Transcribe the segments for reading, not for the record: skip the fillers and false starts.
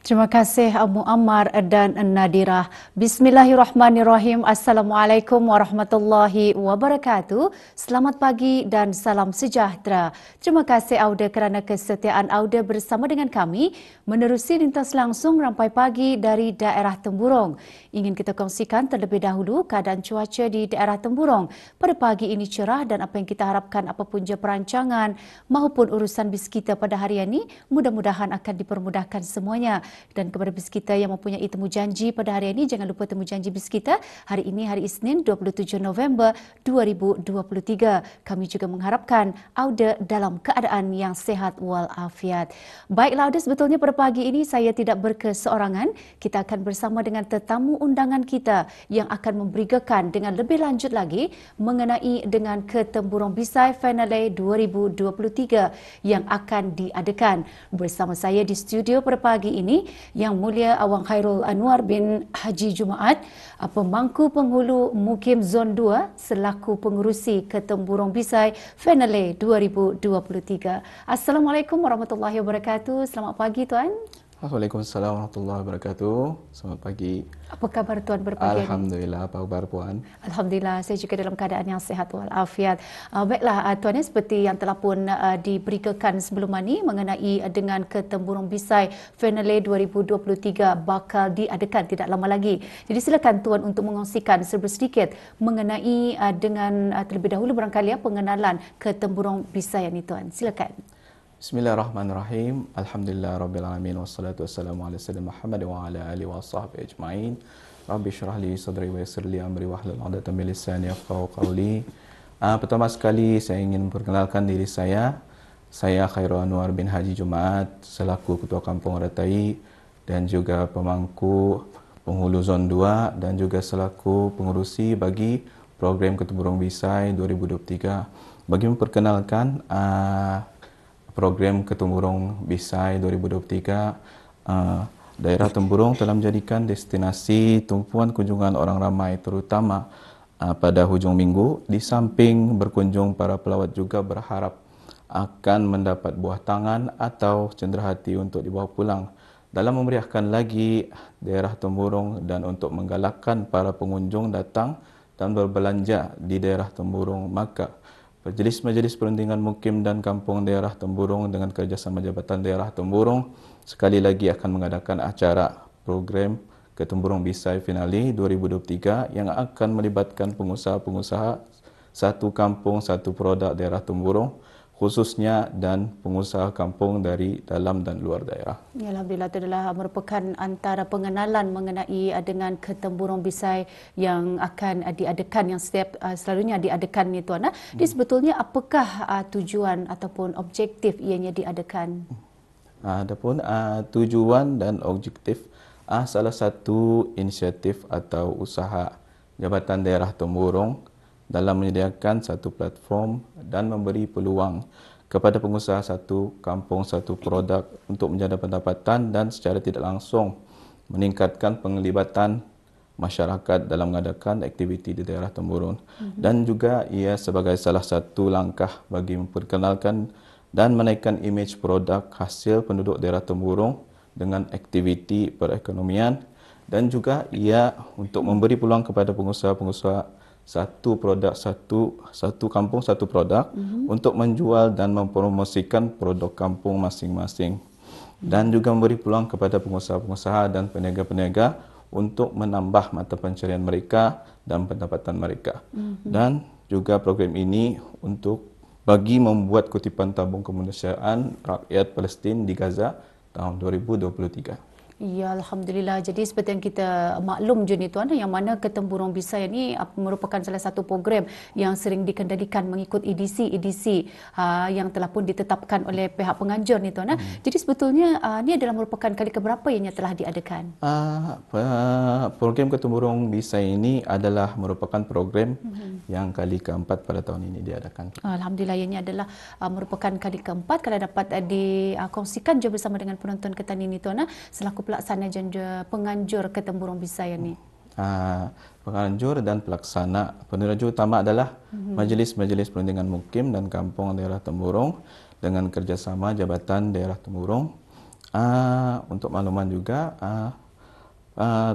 Terima kasih Abu Ammar dan Nadirah. Bismillahirrahmanirrahim. Assalamualaikum warahmatullahi wabarakatuh. Selamat pagi dan salam sejahtera. Terima kasih Auda kerana kesetiaan Auda bersama dengan kami menerusi lintas langsung rampai pagi dari daerah Temburong. Ingin kita kongsikan terlebih dahulu keadaan cuaca di daerah Temburong. Pada pagi ini cerah dan apa yang kita harapkan apapun je perancangan maupun urusan bis kita pada hari ini mudah-mudahan akan dipermudahkan semuanya. Dan kepada bis kita yang mempunyai temu janji pada hari ini, jangan lupa temu janji bis kita hari ini, hari Isnin 27 November 2023. Kami juga mengharapkan Auda dalam keadaan yang sihat walafiat. Baiklah Auda, sebetulnya pada pagi ini saya tidak berkeseorangan. Kita akan bersama dengan tetamu undangan kita yang akan memberikan dengan lebih lanjut lagi mengenai dengan Ketemburong Bisai Finale 2023 yang akan diadakan. Bersama saya di studio pada pagi ini Yang Mulia Awang Khairul Anwar bin Haji Jumaat, Pemangku Penghulu Mukim Zon 2 selaku pengurusi Ketemburong Bisai Finale 2023. Assalamualaikum warahmatullahi wabarakatuh. Selamat pagi Tuan. Waalaikumsalam warahmatullahi wabarakatuh. Selamat pagi. Apa khabar Tuan berpagi ini? Alhamdulillah. Apa khabar Puan? Alhamdulillah, saya juga dalam keadaan yang sihat walafiat. Baiklah Tuan, seperti yang telah pun diberitakan sebelum ini mengenai dengan Ketemburong Bisai Finale 2023 bakal diadakan tidak lama lagi. Jadi silakan Tuan untuk mengongsikan sedikit mengenai dengan terlebih dahulu barangkali pengenalan Ketemburong Bisai ini Tuan. Silakan. Bismillahirrahmanirrahim. Alhamdulillah rabbil alamin wassalatu wassalamu ala sayyidina Muhammad wa ala alihi wa sahbihi ajma'in. Rabbi syrah li sadri wa yassir li amri wahlul 'uqdatam min lisani yafqahu qawli. Pertama sekali saya ingin memperkenalkan diri saya. Saya Khairul Anwar bin Haji Jumaat selaku Ketua Kampung Ratai dan juga pemangku Penghulu Zon 2 dan juga selaku pengurusi bagi program Ketemburong Bisai 2023. Bagi memperkenalkan program Ketemburong Bisai 2023, daerah Temburong telah menjadikan destinasi tumpuan kunjungan orang ramai terutama pada hujung minggu. Di samping berkunjung, para pelawat juga berharap akan mendapat buah tangan atau cenderahati untuk dibawa pulang. Dalam memeriahkan lagi daerah Temburong dan untuk menggalakkan para pengunjung datang dan berbelanja di daerah Temburong, maka Majlis Perundingan Mukim dan Kampung Daerah Temburong dengan kerjasama Jabatan Daerah Temburong sekali lagi akan mengadakan acara program Ketemburong Bisai Finale 2023 yang akan melibatkan pengusaha-pengusaha satu kampung, satu produk daerah Temburong khususnya dan pengusaha kampung dari dalam dan luar daerah. Alhamdulillah, itu adalah merupakan antara pengenalan mengenai dengan Ketemburong Bisai yang akan diadakan, yang setiap selalunya diadakan ni Tuan. Jadi sebetulnya apakah tujuan ataupun objektif ianya diadakan? Adapun tujuan dan objektif salah satu inisiatif atau usaha Jabatan Daerah Temburong dalam menyediakan satu platform dan memberi peluang kepada pengusaha satu kampung, satu produk untuk menjana pendapatan dan secara tidak langsung meningkatkan penglibatan masyarakat dalam mengadakan aktiviti di daerah Temburong. Dan juga ia sebagai salah satu langkah bagi memperkenalkan dan menaikkan imej produk hasil penduduk daerah Temburong dengan aktiviti perekonomian, dan juga ia untuk memberi peluang kepada pengusaha-pengusaha satu produk, satu kampung, satu produk untuk menjual dan mempromosikan produk kampung masing-masing. Dan juga memberi peluang kepada pengusaha-pengusaha dan peniaga-peniaga untuk menambah mata pencarian mereka dan pendapatan mereka. Dan juga program ini untuk bagi membuat kutipan tabung kemanusiaan rakyat Palestin di Gaza tahun 2023. Ya, Alhamdulillah. Jadi seperti yang kita maklum je ni Tuan, yang mana Ketemburong Bisai ini merupakan salah satu program yang sering dikendalikan mengikut edisi-edisi yang telah pun ditetapkan oleh pihak penganjur ni Tuan. Jadi sebetulnya ni adalah merupakan kali keberapa ianya telah diadakan? Program Ketemburong Bisai ini adalah merupakan program yang kali keempat pada tahun ini diadakan. Alhamdulillah, ianya adalah merupakan kali keempat. Kalau dapat dikongsikan je bersama dengan penonton kita ini Tuan, selaku pelaksana dan penganjur Ketemburong Bisai ini. Penganjur dan pelaksana. Peneraju utama adalah Majlis Perundingan Mukim dan Kampung Daerah Temburong dengan kerjasama Jabatan Daerah Temburong. Untuk makluman juga,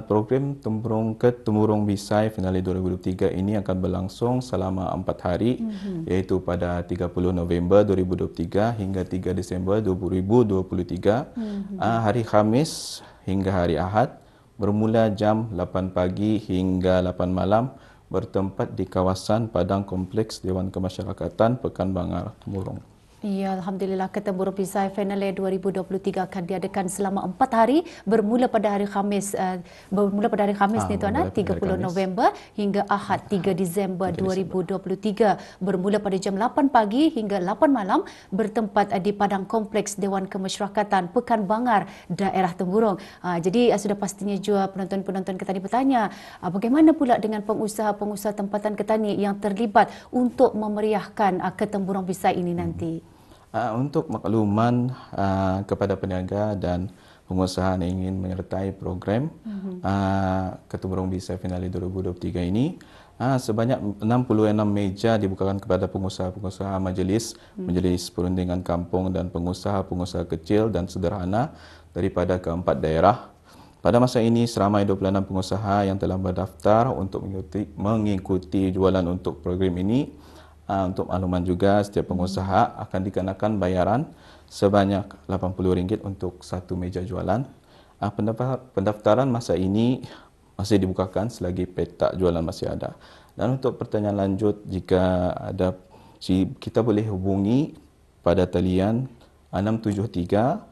program Temburung Bisai Finale 2023 ini akan berlangsung selama 4 hari, iaitu pada 30 November 2023 hingga 3 Disember 2023, hari Khamis hingga hari Ahad, bermula jam 8 pagi hingga 8 malam, bertempat di kawasan Padang Kompleks Dewan Kemasyarakatan Pekanbanger, Temburong. Ya, Alhamdulillah, Ketemburu Bisai Finale 2023 akan diadakan selama 4 hari, bermula pada hari Khamis ni tuan, 30 November hingga Ahad 3 Disember 2023, bermula pada jam 8 pagi hingga 8 malam, bertempat di Padang Kompleks Dewan Kemasyarakatan Pekanbanger, daerah Temburong. Jadi sudah pastinya juga penonton-penonton Ketani bertanya, bagaimana pula dengan pengusaha-pengusaha tempatan Ketani yang terlibat untuk memeriahkan Ketemburung Bisai ini nanti? Untuk makluman kepada peniaga dan pengusaha yang ingin menyertai program Ketemburung Bisai Finale 2023 ini, sebanyak 66 meja dibukakan kepada pengusaha-pengusaha majlis perundingan kampung dan pengusaha-pengusaha kecil dan sederhana daripada keempat daerah. Pada masa ini, seramai 26 pengusaha yang telah berdaftar untuk mengikuti jualan untuk program ini. Untuk makluman juga, setiap pengusaha akan dikenakan bayaran sebanyak RM80 untuk satu meja jualan. Pendaftaran masa ini masih dibukakan selagi petak jualan masih ada. Dan untuk pertanyaan lanjut, jika ada, kita boleh hubungi pada talian 673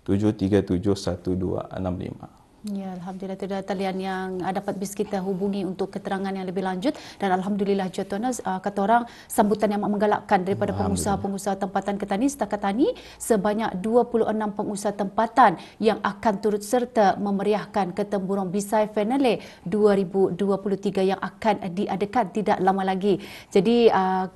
737 1265. Ya, Alhamdulillah, itu adalah talian yang dapat bis kita hubungi untuk keterangan yang lebih lanjut. Dan Alhamdulillah, Tuan, kata orang, sambutan yang menggalakkan daripada pengusaha-pengusaha tempatan Ketani setakat ini, sebanyak 26 pengusaha tempatan yang akan turut serta memeriahkan Ketemburung Bisai Finale 2023 yang akan diadakan tidak lama lagi. Jadi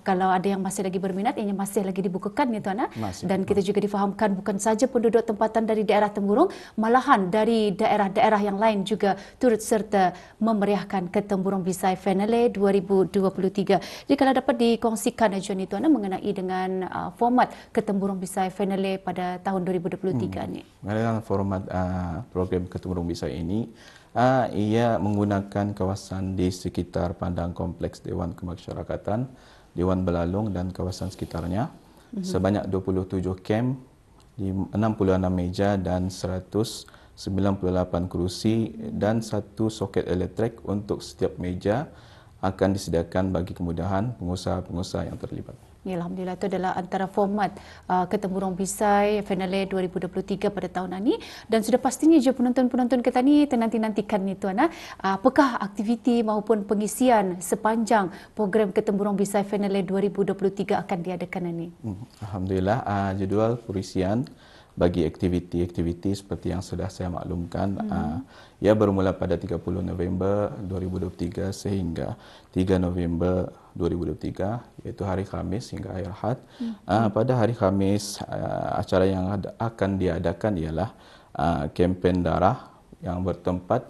kalau ada yang masih lagi berminat, ini masih lagi dibukakan, ya Tuan. Dan kita juga difahamkan bukan saja penduduk tempatan dari daerah Temburong, malahan dari daerah yang lain juga turut serta memeriahkan Ketemburung Bisai Finale 2023. Jadi kalau dapat dikongsikan Johnny Tuan mengenai dengan format Ketemburung Bisai Finale pada tahun 2023 ni. Mengenai format program Ketemburung Bisai ini, ia menggunakan kawasan di sekitar Padang Kompleks Dewan Kemasyarakatan, Dewan Belalung dan kawasan sekitarnya. Sebanyak 27 kem, 66 meja dan 198 kerusi dan satu soket elektrik untuk setiap meja akan disediakan bagi kemudahan pengusaha-pengusaha yang terlibat. Ya, Alhamdulillah, itu adalah antara format Ketemburung Bisai Finale 2023 pada tahun ini. Dan sudah pastinya je penonton-penonton kita ni nanti-nantikan ni Tuan. Apakah aktiviti maupun pengisian sepanjang program Ketemburung Bisai Finale 2023 akan diadakan ini? Alhamdulillah, jadual perisian bagi aktiviti-aktiviti seperti yang sudah saya maklumkan, ia bermula pada 30 November 2023 sehingga 3 November 2023, iaitu hari Khamis hingga hari Ahad. Pada hari Khamis, acara yang akan diadakan ialah kempen darah yang bertempat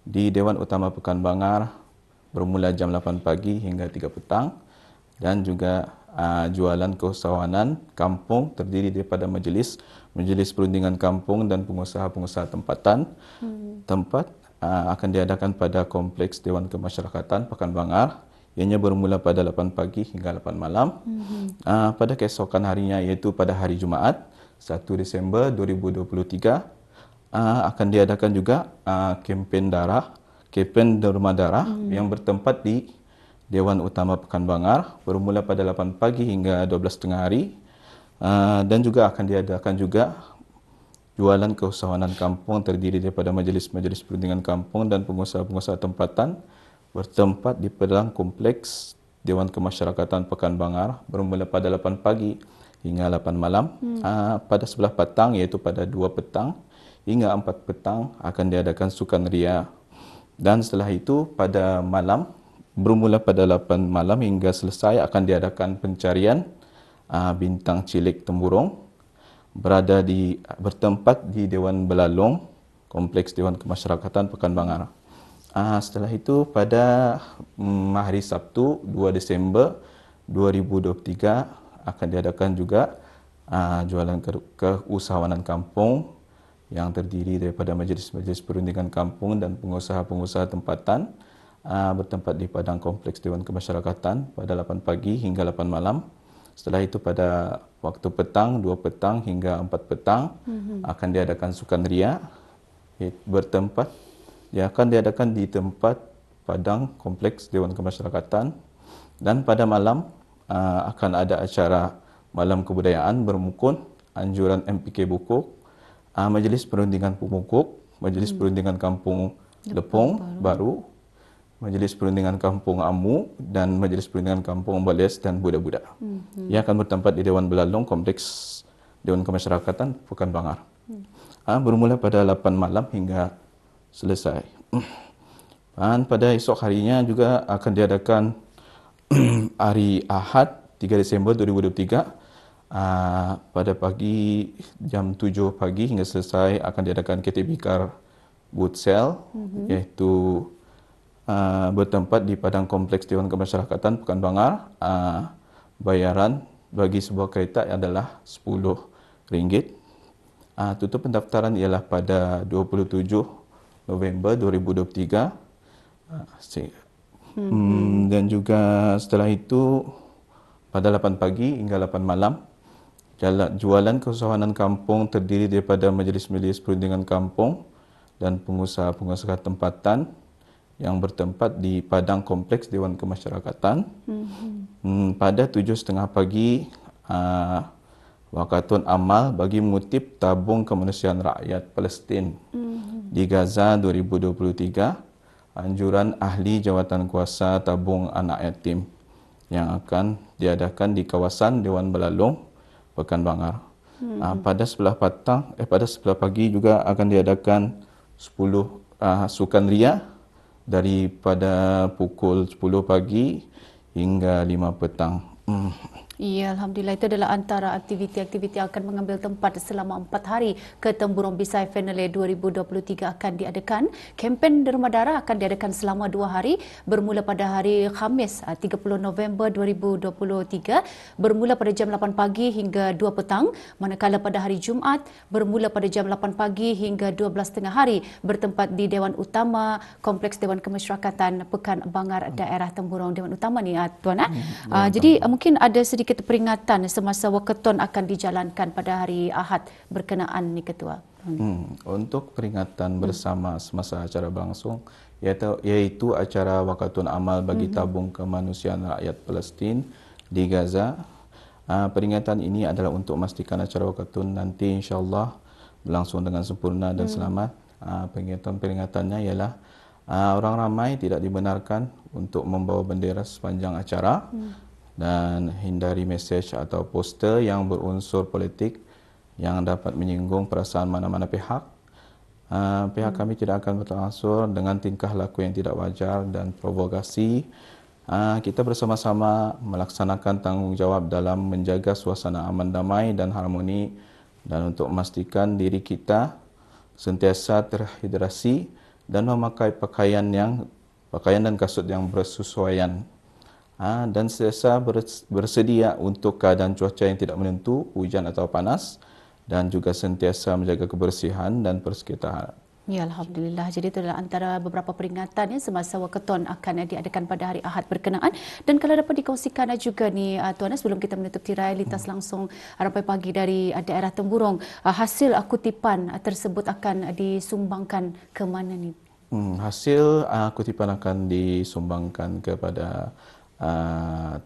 di Dewan Utama Pekanbanger bermula jam 8 pagi hingga 3 petang, dan juga jualan keusahawanan kampung terdiri daripada majlis perundingan kampung dan pengusaha-pengusaha tempatan. Tempat akan diadakan pada Kompleks Dewan Kemasyarakatan Pekanbanger, ianya bermula pada 8 pagi hingga 8 malam. Pada keesokan harinya, iaitu pada hari Jumaat 1 Disember 2023, akan diadakan juga kempen derma darah yang bertempat di Dewan Utama Pekanbanger bermula pada 8 pagi hingga 12.30 hari. Dan juga akan diadakan juga jualan keusahawanan kampung terdiri daripada majlis-majlis perundingan kampung dan pengusaha-pengusaha tempatan bertempat di Padang Kompleks Dewan Kemasyarakatan Pekanbanger bermula pada 8 pagi hingga 8 malam. Pada sebelah petang, iaitu pada 2 petang hingga 4 petang, akan diadakan sukan ria. Dan setelah itu pada malam, bermula pada 8 malam hingga selesai, akan diadakan pencarian bintang cilik Temburong bertempat di Dewan Belalung, Kompleks Dewan Kemasyarakatan Pekanbanger. Setelah itu pada hari Sabtu 2 Desember 2023 akan diadakan juga jualan keusahawanan kampung yang terdiri daripada majlis-majlis perundingan kampung dan pengusaha-pengusaha tempatan bertempat di padang kompleks Dewan Kemasyarakatan pada 8 pagi hingga 8 malam. Setelah itu pada waktu petang, 2 petang hingga 4 petang akan diadakan sukan ria bertempat. Dia akan diadakan di tempat padang kompleks Dewan Kemasyarakatan, dan pada malam akan ada acara malam kebudayaan bermukun, anjuran MPK Bukuk, majlis perundingan Pemukuk, majlis perundingan kampung Lepong Baru, majlis perundingan kampung Amu dan majlis perundingan kampung Bales dan Budak-Budak. Ia akan bertempat di Dewan Belalong Kompleks Dewan Kemasyarakatan Pekan Bangar. Bermula pada 8 malam hingga selesai. Dan pada esok harinya juga akan diadakan hari Ahad 3 Disember 2023 pada pagi jam 7 pagi hingga selesai akan diadakan KTB Car Boot Sale, iaitu bertempat di padang kompleks Dewan Kemasyarakatan Pekan Bangar. Bayaran bagi sebuah kereta adalah RM10. Tutup pendaftaran ialah pada 27 November 2023. Dan juga setelah itu pada 8 pagi hingga 8 malam, jualan kesusahanan kampung terdiri daripada majlis-majlis perundingan kampung dan pengusaha-pengusaha tempatan yang bertempat di padang kompleks Dewan Kemasyarakatan. Pada 7.30 pagi, wakatun amal bagi mengutip tabung kemanusiaan rakyat Palestin di Gaza 2023, anjuran ahli jawatan kuasa tabung anak yatim yang akan diadakan di kawasan Dewan Belalong Pekan Bangar. Pada sebelah pagi juga akan diadakan 10 sukan ria daripada pukul 10 pagi hingga 5 petang. Ya, Alhamdulillah, itu adalah antara aktiviti-aktiviti yang akan mengambil tempat selama 4 hari ke Tempurung Bisai Finale 2023 akan diadakan. Kempen Derma Darah akan diadakan selama 2 hari bermula pada hari Khamis 30 November 2023 bermula pada jam 8 pagi hingga 2 petang, manakala pada hari Jumaat bermula pada jam 8 pagi hingga 12 tengah hari bertempat di Dewan Utama Kompleks Dewan Kemasyarakatan Pekan Bangar daerah Tempurung. Dewan Utama ni tuan. Jadi mungkin ada sedikit peringatan semasa wakaton akan dijalankan pada hari Ahad berkenaan ni Ketua. Untuk peringatan bersama semasa acara berlangsung iaitu acara wakatun amal bagi tabung kemanusiaan rakyat Palestin di Gaza. Peringatan ini adalah untuk memastikan acara wakatun nanti insya-Allah berlangsung dengan sempurna dan selamat. Peringatannya ialah orang ramai tidak dibenarkan untuk membawa bendera sepanjang acara. Dan hindari mesej atau poster yang berunsur politik yang dapat menyinggung perasaan mana-mana pihak. Pihak kami tidak akan bertangsur dengan tingkah laku yang tidak wajar dan provokasi. Kita bersama-sama melaksanakan tanggungjawab dalam menjaga suasana aman damai dan harmoni, dan untuk memastikan diri kita sentiasa terhidrasi dan memakai pakaian dan kasut yang bersesuaian. Dan sentiasa bersedia untuk keadaan cuaca yang tidak menentu, hujan atau panas, dan juga sentiasa menjaga kebersihan dan persekitaran. Ya, Alhamdulillah. Jadi itu adalah antara beberapa peringatan semasa wakaton akan diadakan pada hari Ahad berkenaan. Dan kalau dapat dikongsikan juga ni Tuan, sebelum kita menutup tirai lintas langsung rampai pagi dari daerah Tempurung, hasil kutipan tersebut akan disumbangkan ke mana ni? Hasil kutipan akan disumbangkan kepada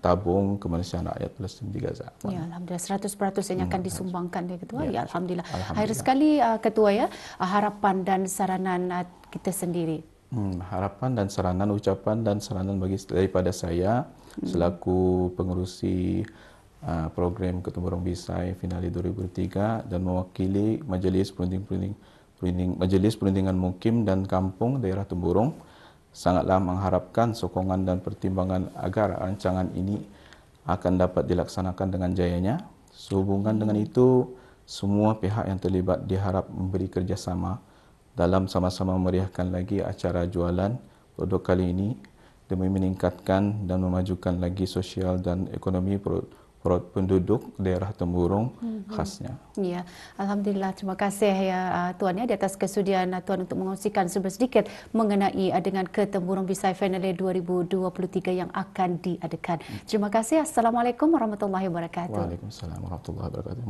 tabung kemanusiaan rakyat Palestin di Gaza. Ya, Alhamdulillah, 100% yang akan disumbangkan ya Ketua. Ya, Alhamdulillah. Akhir sekali Ketua ya, harapan dan saranan kita sendiri. Harapan dan saranan, ucapan dan saranan daripada saya selaku pengerusi program Tempurung Bisai Finale 2003 dan mewakili Majlis Perundingan Mukim dan Kampung Daerah Tempurung, sangatlah mengharapkan sokongan dan pertimbangan agar rancangan ini akan dapat dilaksanakan dengan jayanya. Sehubungan dengan itu, semua pihak yang terlibat diharap memberi kerjasama dalam sama-sama memeriahkan lagi acara jualan produk kali ini demi meningkatkan dan memajukan lagi sosial dan ekonomi penduduk daerah Temburong khasnya. Ya, Alhamdulillah. Terima kasih ya Tuan ya di atas kesudian Tuan untuk mengongsikan sedikit mengenai dengan Ketemburong Bisai Finale 2023 yang akan diadakan. Terima kasih. Assalamualaikum warahmatullahi wabarakatuh. Waalaikumsalam warahmatullahi wabarakatuh.